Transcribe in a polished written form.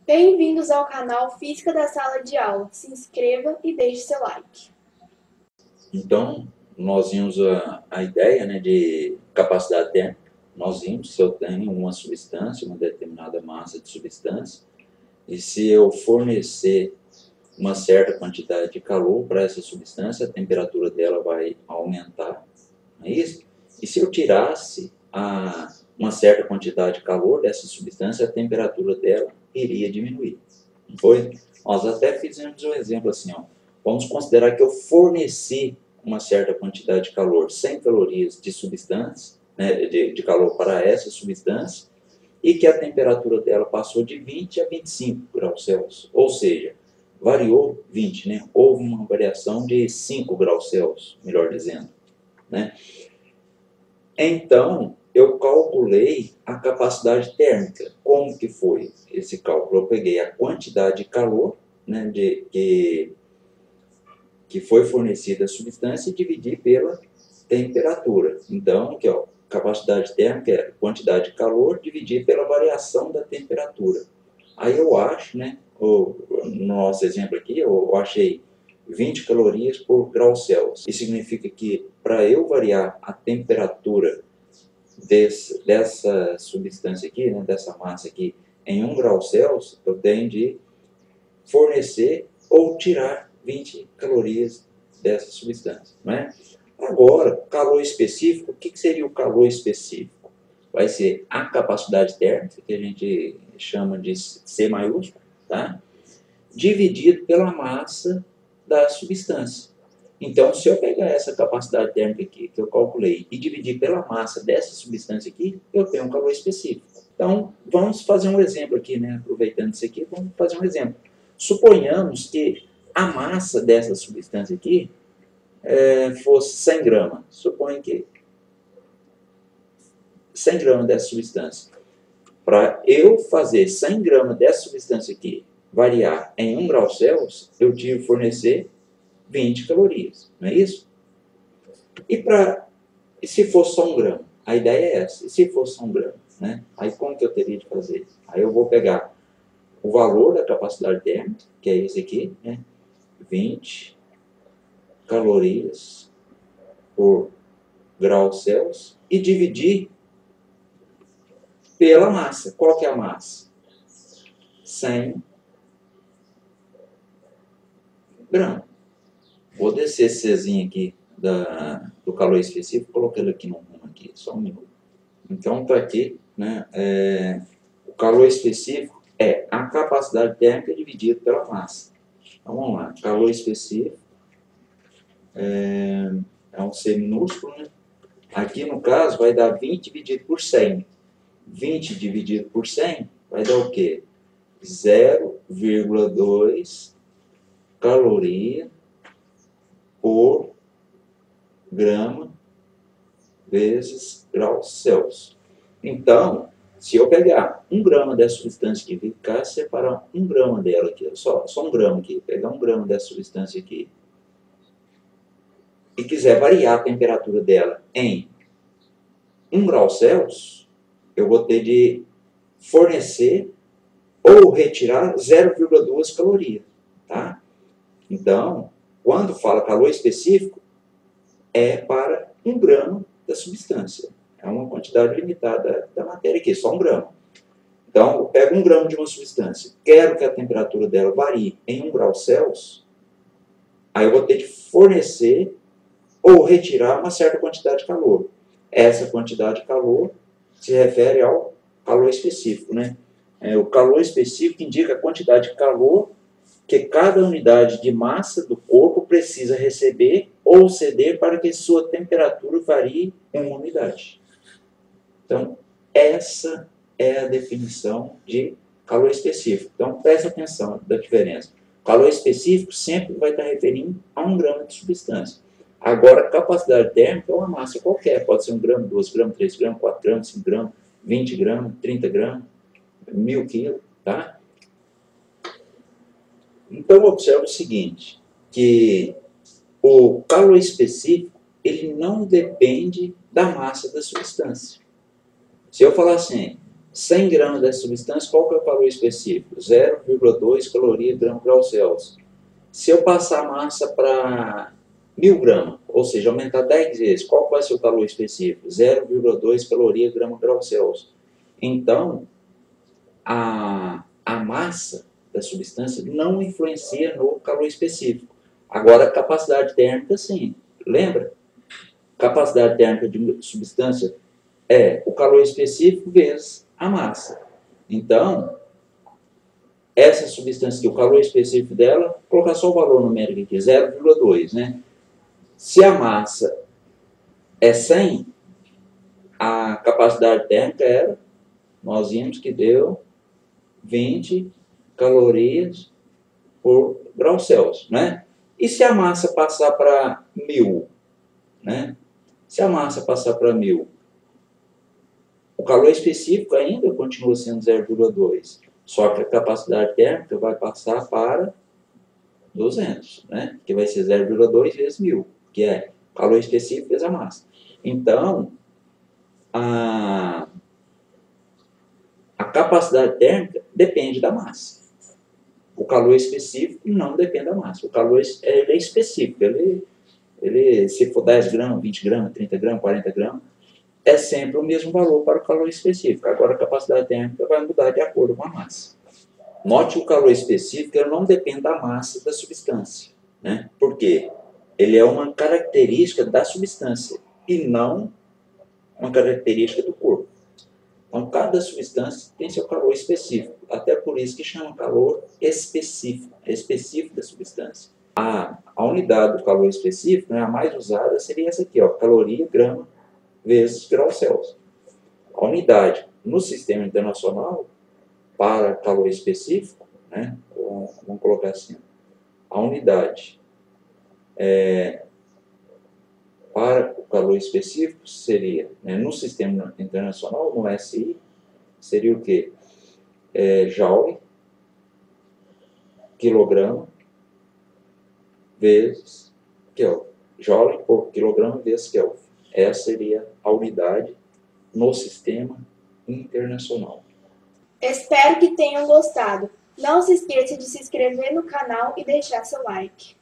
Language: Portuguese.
Bem-vindos ao canal Física da Sala de Aula. Se inscreva e deixe seu like. Então, nós vimos a ideia, né, de capacidade térmica. Nós vimos se eu tenho uma substância, uma determinada massa de substância, e se eu fornecer uma certa quantidade de calor para essa substância, a temperatura dela vai aumentar, não é isso? E se eu tirasse uma certa quantidade de calor dessa substância, a temperatura dela iria diminuir. Não foi? Nós até fizemos um exemplo assim, ó. Vamos considerar que eu forneci uma certa quantidade de calor, 100 calorias de substância, né, de calor para essa substância, e que a temperatura dela passou de 20 a 25 graus Celsius, ou seja, variou 20, né? Houve uma variação de 5 graus Celsius, melhor dizendo, né? Então, eu calculei a capacidade térmica. Como que foi esse cálculo? Eu peguei a quantidade de calor, né, que foi fornecida à substância e dividi pela temperatura. Então, aqui, ó, capacidade térmica é quantidade de calor dividir pela variação da temperatura. Aí eu acho, né, no nosso exemplo aqui, eu achei 20 calorias por grau Celsius. Isso significa que para eu variar a temperatura dessa substância aqui, né, dessa massa aqui, em 1 grau Celsius, eu tenho de fornecer ou tirar 20 calorias dessa substância, não é? Agora, calor específico, o que seria o calor específico? Vai ser a capacidade térmica, que a gente chama de C maiúsculo, tá? Dividido pela massa da substância. Então, se eu pegar essa capacidade térmica aqui, que eu calculei, e dividir pela massa dessa substância aqui, eu tenho um calor específico. Então, vamos fazer um exemplo aqui, né? Aproveitando isso aqui, vamos fazer um exemplo. Suponhamos que a massa dessa substância aqui fosse 100 gramas. Suponha que 100 gramas dessa substância. Para eu fazer 100 gramas dessa substância aqui variar em 1 grau Celsius, eu tive que fornecer 20 calorias, não é isso? E se fosse só 1 grama? A ideia é essa. E se fosse só 1 grama? Né? Aí como que eu teria de fazer? Aí eu vou pegar o valor da capacidade térmica, que é esse aqui, né? 20 calorias por grau Celsius, e dividir pela massa. Qual que é a massa? 100 gramas. Vou descer esse Czinho aqui do calor específico, colocando aqui no rumo aqui, só um minuto. Então está aqui, né? O calor específico é a capacidade térmica dividida pela massa. Então vamos lá, calor específico é um C minúsculo, né? Aqui no caso vai dar 20 dividido por 100. 20 dividido por 100 vai dar o quê? 0,2 caloria por grama vezes graus Celsius. Então, se eu pegar 1 grama dessa substância aqui, ficar separar 1 grama dela aqui, só 1 grama aqui, pegar 1 grama dessa substância aqui, e quiser variar a temperatura dela em 1 grau Celsius, eu vou ter de fornecer ou retirar 0,2 calorias, tá? Então, quando fala calor específico, é para 1 grama da substância. É uma quantidade limitada da matéria aqui, só 1 grama. Então, eu pego 1 grama de uma substância, quero que a temperatura dela varie em 1 grau Celsius, aí eu vou ter de fornecer ou retirar uma certa quantidade de calor. Essa quantidade de calor se refere ao calor específico, né? O calor específico indica a quantidade de calor que cada unidade de massa do corpo precisa receber ou ceder para que sua temperatura varie em uma unidade. Então, essa é a definição de calor específico. Então, preste atenção da diferença. Calor específico sempre vai estar referindo a 1 grama de substância. Agora, capacidade térmica é uma massa qualquer. Pode ser 1 grama, 2 gramas, 3 gramas, 4 gramas, 5 gramas, 20 gramas, 30 gramas, 1000 quilos, tá? Então, observe o seguinte, que o calor específico, ele não depende da massa da substância. Se eu falar assim, 100 gramas dessa substância, qual que é o calor específico? 0,2 caloria grão grau Celsius. Se eu passar a massa para 1000 gramas, ou seja, aumentar 10 vezes, qual vai ser o calor específico? 0,2 caloria grão grau Celsius. Então, a massa da substância não influencia no calor específico. Agora, a capacidade térmica, sim. Lembra? Capacidade térmica de substância é o calor específico vezes a massa. Então, essa substância aqui, o calor específico dela, vou colocar só o valor numérico aqui, 0,2, né? Se a massa é 100, a capacidade térmica era, nós vimos que deu 20 calorias por grau Celsius, né? E se a massa passar para 1000, né? Se a massa passar para 1000, o calor específico ainda continua sendo 0,2, só que a capacidade térmica vai passar para 200, né? Que vai ser 0,2 vezes 1000, que é calor específico vezes a massa. Então, a capacidade térmica depende da massa. O calor específico não depende da massa. O calor ele é específico. Ele, se for 10 gramas, 20 gramas, 30 gramas, 40 gramas, é sempre o mesmo valor para o calor específico. Agora, a capacidade térmica vai mudar de acordo com a massa. Note que o calor específico ele não depende da massa da substância, né? Por quê? Ele é uma característica da substância e não uma característica do corpo. Então, cada substância tem seu calor específico. Até por isso que chama calor específico, específico da substância. A unidade do calor específico, né, a mais usada seria essa aqui, ó, caloria, grama, vezes grau Celsius. A unidade no sistema internacional para calor específico, né, vamos colocar assim, a unidade para o calor específico seria, né, no sistema internacional, no SI, seria o quê? Joule, quilograma, vezes Kelvin. Joule por quilograma vezes Kelvin. Essa seria a unidade no sistema internacional. Espero que tenham gostado. Não se esqueça de se inscrever no canal e deixar seu like.